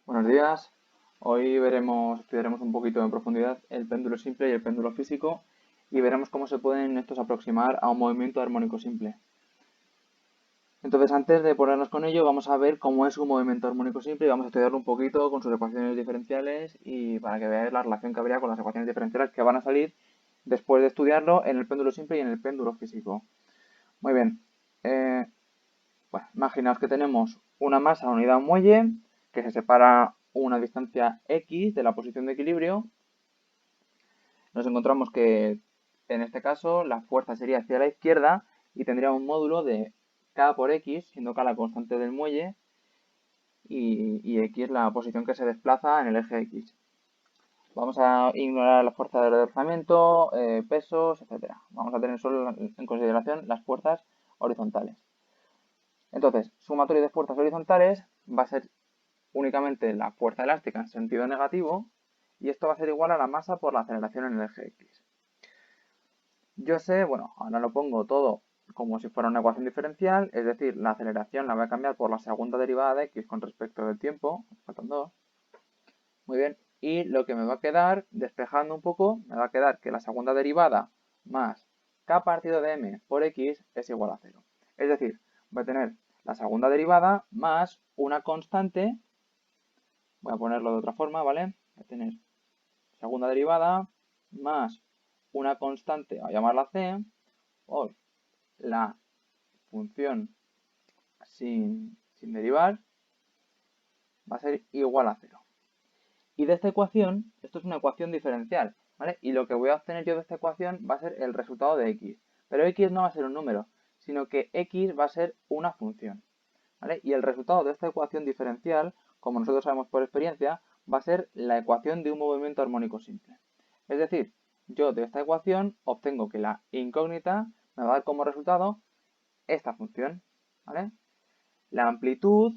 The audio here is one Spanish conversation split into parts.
Buenos días. Hoy estudiaremos un poquito en profundidad el péndulo simple y el péndulo físico y veremos cómo se pueden estos aproximar a un movimiento armónico simple. Entonces, antes de ponernos con ello, vamos a ver cómo es un movimiento armónico simple y vamos a estudiarlo un poquito con sus ecuaciones diferenciales y para que veáis la relación que habría con las ecuaciones diferenciales que van a salir después de estudiarlo en el péndulo simple y en el péndulo físico. Muy bien. Imaginaos que tenemos una masa unida a un muelle que se separa una distancia x de la posición de equilibrio. Nos encontramos que en este caso la fuerza sería hacia la izquierda y tendría un módulo de k por x, siendo k la constante del muelle y x la posición que se desplaza en el eje x. Vamos a ignorar las fuerzas de desplazamiento, pesos, etc. Vamos a tener solo en consideración las fuerzas horizontales. Entonces, sumatorio de fuerzas horizontales va a ser únicamente la fuerza elástica en sentido negativo y esto va a ser igual a la masa por la aceleración en el eje x. Yo sé, bueno, ahora lo pongo todo como si fuera una ecuación diferencial, es decir, la aceleración la voy a cambiar por la segunda derivada de x con respecto del tiempo, faltan dos. Muy bien, y lo que me va a quedar, despejando un poco, me va a quedar que la segunda derivada más k partido de m por x es igual a 0. Es decir, voy a tener la segunda derivada más una constante. Voy a ponerlo de otra forma, ¿vale? Voy a tener segunda derivada más una constante, a llamarla c, por la función sin derivar, va a ser igual a 0. Y de esta ecuación, esto es una ecuación diferencial, ¿vale? Y lo que voy a obtener yo de esta ecuación va a ser el resultado de x. Pero x no va a ser un número, sino que x va a ser una función, ¿vale? Y el resultado de esta ecuación diferencial, como nosotros sabemos por experiencia, va a ser la ecuación de un movimiento armónico simple. Es decir, yo de esta ecuación obtengo que la incógnita me va a dar como resultado esta función, ¿vale? La amplitud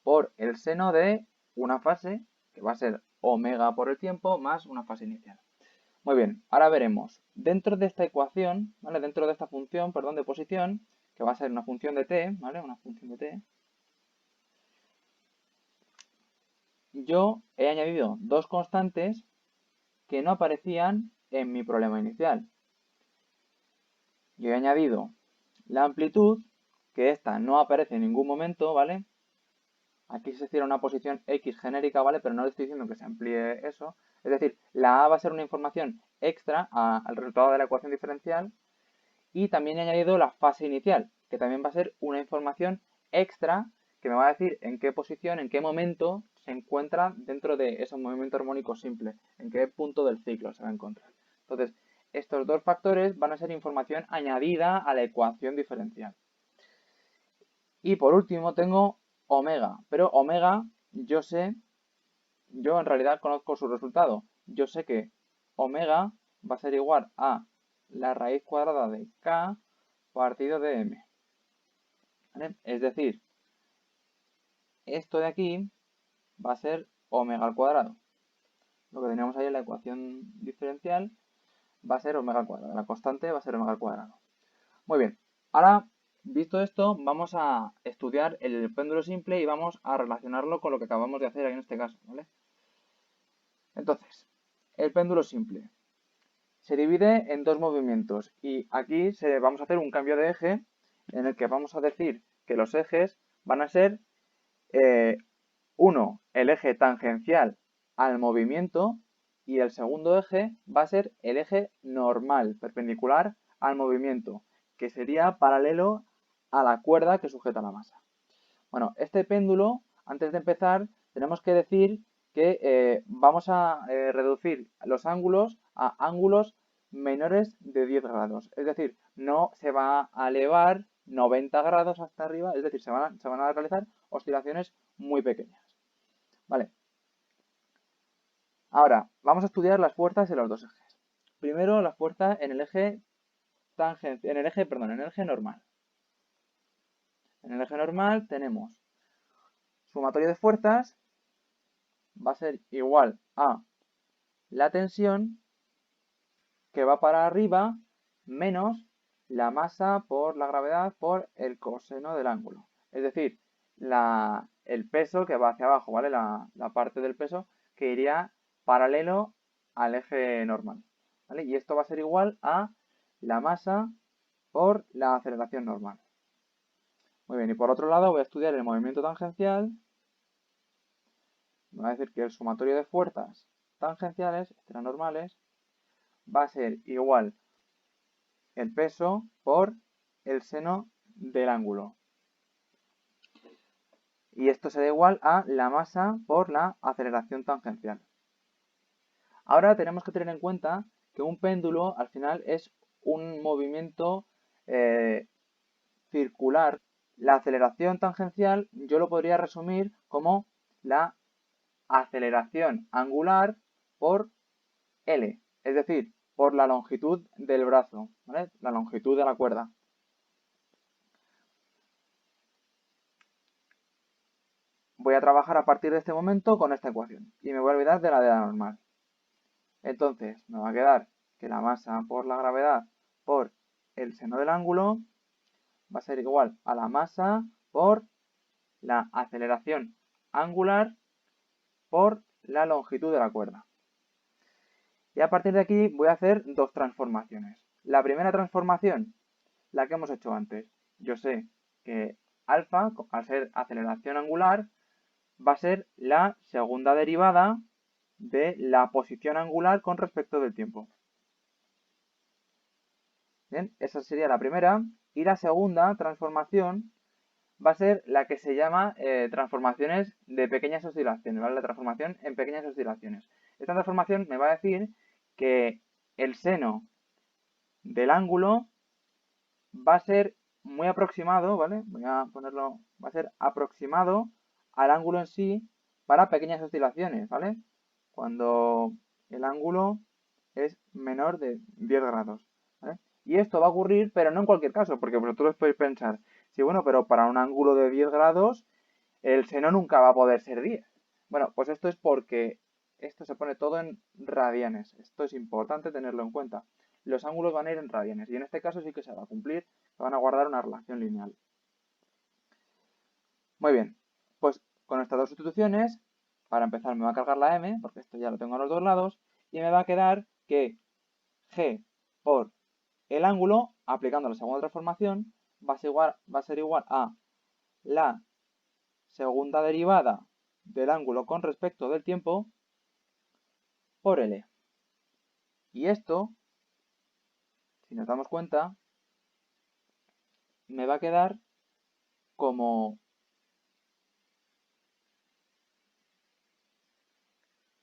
por el seno de una fase, que va a ser omega por el tiempo, más una fase inicial. Muy bien, ahora veremos, dentro de esta ecuación, ¿vale? Dentro de esta función, perdón, de posición, que va a ser una función de t, ¿vale? Una función de t, yo he añadido dos constantes que no aparecían en mi problema inicial. Yo he añadido la amplitud, que esta no aparece en ningún momento, ¿vale? Aquí se cierra una posición X genérica, ¿vale? Pero no le estoy diciendo que se amplíe eso. Es decir, la A va a ser una información extra al resultado de la ecuación diferencial. Y también he añadido la fase inicial, que también va a ser una información extra que me va a decir en qué posición, en qué momento se encuentra dentro de ese movimiento armónico simple, en qué punto del ciclo se va a encontrar. Entonces, estos dos factores van a ser información añadida a la ecuación diferencial. Y por último tengo omega, pero omega yo en realidad conozco su resultado. Yo sé que omega va a ser igual a la raíz cuadrada de k partido de m. ¿Vale? Es decir, esto de aquí va a ser omega al cuadrado. Lo que teníamos ahí en la ecuación diferencial va a ser omega al cuadrado. La constante va a ser omega al cuadrado. Muy bien. Ahora, visto esto, vamos a estudiar el péndulo simple y vamos a relacionarlo con lo que acabamos de hacer aquí en este caso, ¿vale? Entonces, el péndulo simple se divide en dos movimientos y aquí vamos a hacer un cambio de eje en el que vamos a decir que los ejes van a ser uno, el eje tangencial al movimiento y el segundo eje va a ser el eje normal, perpendicular al movimiento, que sería paralelo a la cuerda que sujeta la masa. Bueno, este péndulo, antes de empezar, tenemos que decir que vamos a reducir los ángulos a ángulos menores de 10 grados. Es decir, no se va a elevar 90 grados hasta arriba, es decir, se van a realizar oscilaciones muy pequeñas. Vale. Ahora, vamos a estudiar las fuerzas en los dos ejes. Primero, las fuerzas en el eje en el eje normal. En el eje normal tenemos sumatorio de fuerzas va a ser igual a la tensión que va para arriba menos la masa por la gravedad por el coseno del ángulo. Es decir, la el peso que va hacia abajo, ¿vale? La parte del peso que iría paralelo al eje normal, ¿vale? Y esto va a ser igual a la masa por la aceleración normal. Muy bien, y por otro lado voy a estudiar el movimiento tangencial. Me va a decir que el sumatorio de fuerzas tangenciales, estas normales, va a ser igual el peso por el seno del ángulo. Y esto será igual a la masa por la aceleración tangencial. Ahora tenemos que tener en cuenta que un péndulo al final es un movimiento circular. La aceleración tangencial yo lo podría resumir como la aceleración angular por L, es decir, por la longitud del brazo, ¿vale? La longitud de la cuerda. Voy a trabajar a partir de este momento con esta ecuación y me voy a olvidar de la normal. Entonces, me va a quedar que la masa por la gravedad por el seno del ángulo va a ser igual a la masa por la aceleración angular por la longitud de la cuerda. Y a partir de aquí voy a hacer dos transformaciones. La primera transformación, la que hemos hecho antes. Yo sé que alfa, al ser aceleración angular, va a ser la segunda derivada de la posición angular con respecto del tiempo. Bien, esa sería la primera. Y la segunda transformación va a ser la que se llama transformaciones de pequeñas oscilaciones, ¿vale? La transformación en pequeñas oscilaciones. Esta transformación me va a decir que el seno del ángulo va a ser muy aproximado, ¿vale? Voy a ponerlo, va a ser aproximado al ángulo en sí para pequeñas oscilaciones, ¿vale? Cuando el ángulo es menor de 10 grados, ¿vale? Y esto va a ocurrir, pero no en cualquier caso, porque vosotros podéis pensar, sí, bueno, pero para un ángulo de 10 grados, el seno nunca va a poder ser 10. Bueno, pues esto es porque esto se pone todo en radianes. Esto es importante tenerlo en cuenta. Los ángulos van a ir en radianes y en este caso sí que se va a cumplir, se van a guardar una relación lineal. Muy bien, pues con estas dos sustituciones, para empezar me va a cargar la m, porque esto ya lo tengo a los dos lados, y me va a quedar que g por el ángulo, aplicando la segunda transformación, va a ser igual a la segunda derivada del ángulo con respecto del tiempo por L. Y esto, si nos damos cuenta, me va a quedar como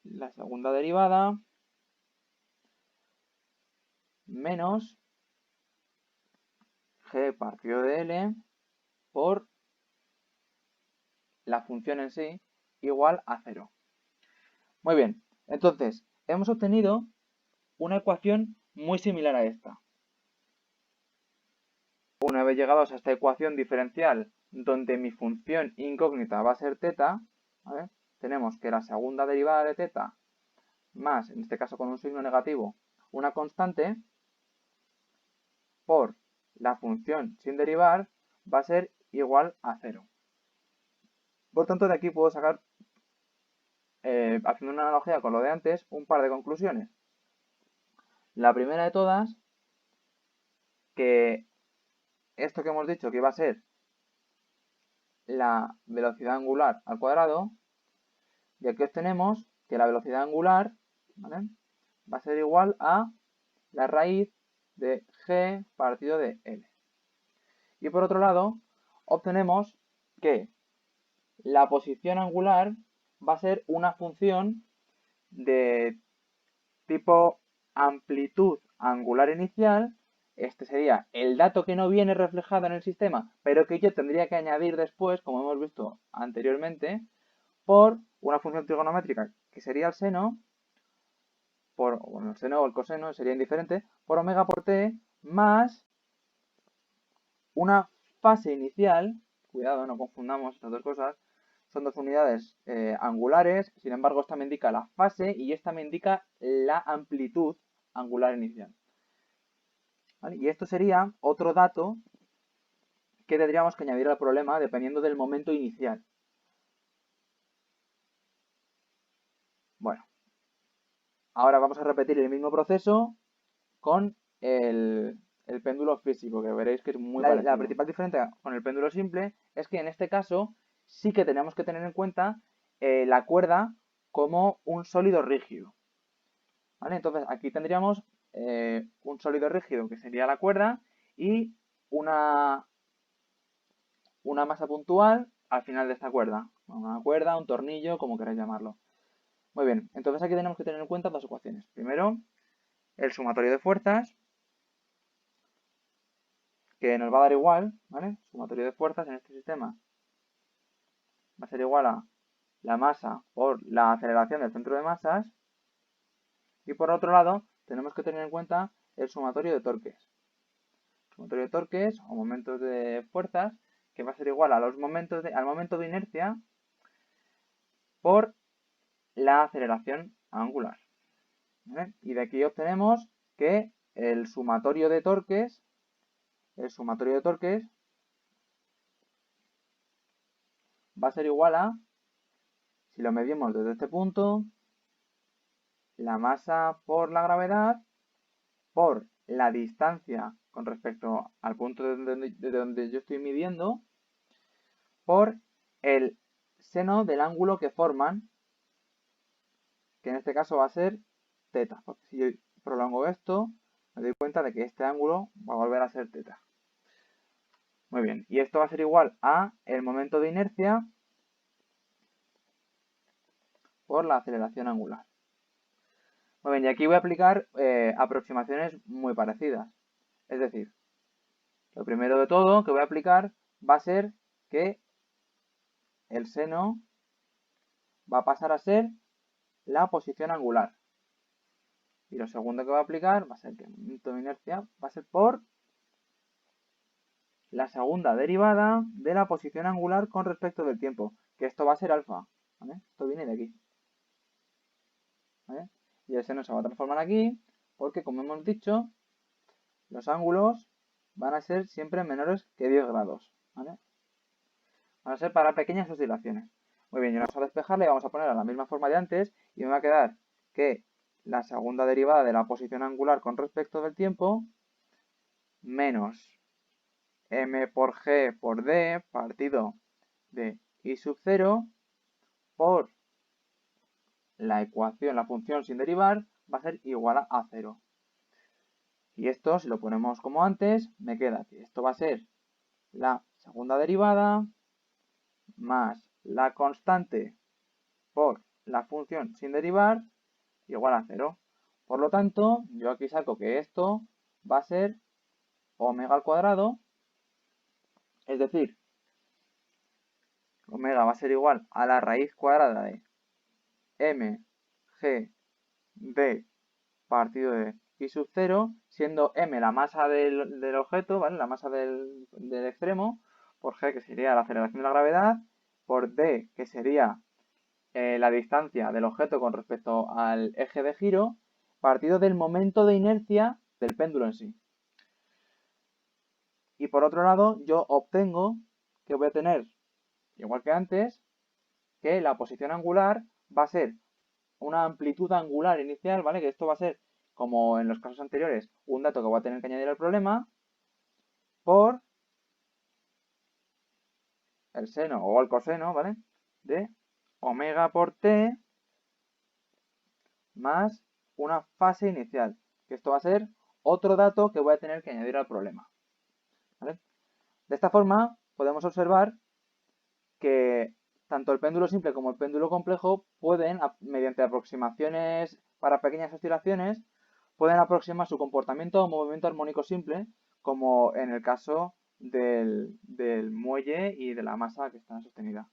la segunda derivada menos g partido de L por la función en sí igual a 0. Muy bien, entonces hemos obtenido una ecuación muy similar a esta. Una vez llegados a esta ecuación diferencial donde mi función incógnita va a ser θ, ¿vale? Tenemos que la segunda derivada de θ más, en este caso con un signo negativo, una constante por la función sin derivar va a ser igual a 0. Por tanto, de aquí puedo sacar, haciendo una analogía con lo de antes, un par de conclusiones. La primera de todas, que esto que hemos dicho que iba a ser la velocidad angular al cuadrado, y aquí obtenemos que la velocidad angular, ¿vale?, va a ser igual a la raíz de g partido de L. Y por otro lado, obtenemos que la posición angular va a ser una función de tipo amplitud angular inicial. Este sería el dato que no viene reflejado en el sistema, pero que yo tendría que añadir después, como hemos visto anteriormente, por una función trigonométrica que sería el seno, el seno o el coseno, sería indiferente, por omega por t, más una fase inicial, cuidado, no confundamos estas dos cosas, son dos unidades angulares, sin embargo esta me indica la fase y esta me indica la amplitud angular inicial. ¿Vale? Y esto sería otro dato que tendríamos que añadir al problema dependiendo del momento inicial. Ahora vamos a repetir el mismo proceso con el péndulo físico, que veréis que es muy parecido. La principal diferencia con el péndulo simple es que en este caso sí que tenemos que tener en cuenta la cuerda como un sólido rígido. ¿Vale? Entonces aquí tendríamos un sólido rígido que sería la cuerda y una masa puntual al final de esta cuerda. Una cuerda, un tornillo, como queráis llamarlo. Muy bien, entonces aquí tenemos que tener en cuenta dos ecuaciones. Primero, el sumatorio de fuerzas, que nos va a dar igual, ¿vale? Sumatorio de fuerzas en este sistema va a ser igual a la masa por la aceleración del centro de masas. Y por otro lado, tenemos que tener en cuenta el sumatorio de torques. Sumatorio de torques o momentos de fuerzas, que va a ser igual a al momento de inercia por la aceleración angular. ¿Vale? Y de aquí obtenemos que el sumatorio de torques va a ser igual a, si lo medimos desde este punto, la masa por la gravedad por la distancia con respecto al punto de donde yo estoy midiendo por el seno del ángulo que forman, que en este caso va a ser teta. Porque si yo prolongo esto, me doy cuenta de que este ángulo va a volver a ser teta. Muy bien, y esto va a ser igual a el momento de inercia por la aceleración angular. Muy bien, y aquí voy a aplicar aproximaciones muy parecidas. Es decir, lo primero de todo que voy a aplicar va a ser que el seno va a pasar a ser la posición angular. Y lo segundo que va a aplicar va a ser que el momento de inercia va a ser por la segunda derivada de la posición angular con respecto del tiempo, que esto va a ser alfa. ¿Vale? Esto viene de aquí. ¿Vale? Y el seno se va a transformar aquí porque, como hemos dicho, los ángulos van a ser siempre menores que 10 grados. ¿Vale? Van a ser para pequeñas oscilaciones. Muy bien, y vamos a despejarle y vamos a poner a la misma forma de antes y me va a quedar que la segunda derivada de la posición angular con respecto del tiempo menos m por g por d partido de i sub 0 por la ecuación, la función sin derivar, va a ser igual a 0. Y esto, si lo ponemos como antes, me queda que esto va a ser la segunda derivada más la constante por la función sin derivar igual a 0. Por lo tanto, yo aquí saco que esto va a ser omega al cuadrado, es decir, omega va a ser igual a la raíz cuadrada de m g d partido de i sub 0, siendo m la masa del objeto, ¿vale? La masa del extremo, por g que sería la aceleración de la gravedad, por d que sería la distancia del objeto con respecto al eje de giro, partido del momento de inercia del péndulo en sí. Y por otro lado, yo obtengo que voy a tener, igual que antes, que la posición angular va a ser una amplitud angular inicial, ¿vale? Que esto va a ser, como en los casos anteriores, un dato que voy a tener que añadir al problema por el seno o el coseno, ¿vale? De omega por t más una fase inicial, que esto va a ser otro dato que voy a tener que añadir al problema. ¿Vale? De esta forma podemos observar que tanto el péndulo simple como el péndulo complejo pueden, mediante aproximaciones para pequeñas oscilaciones, pueden aproximar su comportamiento a un movimiento armónico simple, como en el caso del muelle y de la masa que está sostenida.